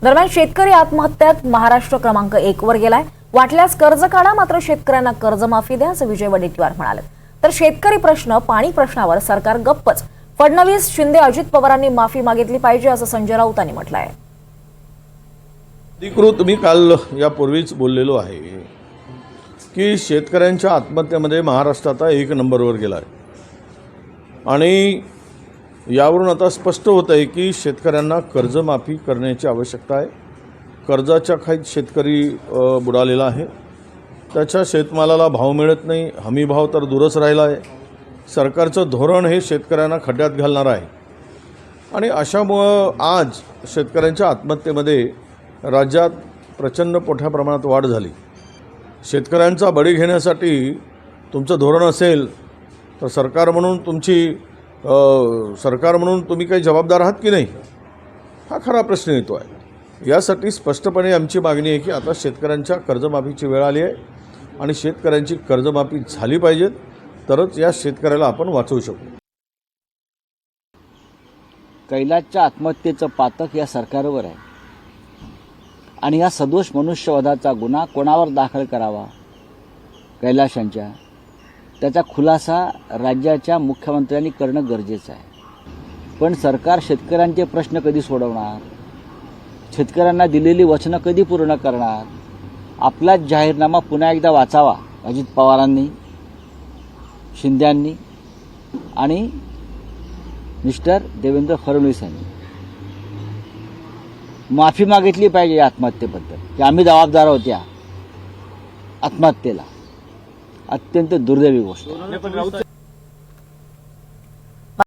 दरम्यान शेतकरी आत्महत्यात महाराष्ट्र क्रमांक 1 वर गेलाय। वाटल्यास कर्ज काढा, मात्र शेतकऱ्यांना कर्जमाफी द्या असं विजय वडेट्टीवार म्हणाले। तर शेतकरी प्रश्न, पाणी प्रश्नावर सरकार गप्पच। फडणवीस, शिंदे, अजित पवारांनी माफी मागितली पाहिजे असं संजय राऊतांनी म्हटलंय। अधिकृत मी काल यापूर्वीच बोललेलो आहे की शेतकऱ्यांच्या आत्महत्येमध्ये महाराष्ट्र आता 1 नंबरवर गेला आहे आणि यावरून आता स्पष्ट होत आहे की शेतकऱ्यांना कर्जमाफी करण्याची आवश्यकता आहे। कर्जाच्या खाईत शेतकरी बुडालेला आहे। त्याच्या शेतमालाला भाव मिळत नाही, हमी भाव तर दूरच राहिला आहे। सरकारचं धोरण हे शेतकऱ्यांना खड्ड्यात घालणार आहे आणि अशामुळं आज शेतकऱ्यांच्या आत्महत्येमध्ये राज्यात प्रचंड मोठ्या प्रमाणात वाढ झाली। शेतकऱ्यांचा बळी घेण्यासाठी तुमचं धोरण असेल तर सरकार म्हणून तुम्ही काही जबाबदार आहात की नाही, हा खरा प्रश्न येतो आहे। यासाठी स्पष्टपणे आमची मागणी आहे की आता शेतकऱ्यांच्या कर्जमाफीची वेळ आली आहे आणि शेतकऱ्यांची कर्जमाफी झाली पाहिजे, तरच या शेतकऱ्याला आपण वाचवू शकू। कैलासच्या आत्महत्येचं पातक या सरकारवर आहे आणि या सदोष मनुष्यवधाचा गुन्हा कोणावर दाखल करावा, कैलास यांच्या, त्याचा खुलासा राज्याच्या मुख्यमंत्र्यांनी करणं गरजेचं आहे। पण सरकार शेतकऱ्यांचे प्रश्न कधी सोडवणार, शेतकऱ्यांना दिलेली वचनं कधी पूर्ण करणार? आपलाच जाहीरनामा पुन्हा एकदा वाचावा अजित पवारांनी, शिंद्यांनी आणि मिस्टर देवेंद्र फडणवीस यांनी माफी मागितली पाहिजे या आत्महत्येबद्दल की आम्ही जबाबदार होत्या आत्महत्येला। अत्यंत दुर्दैवी गोष्ट।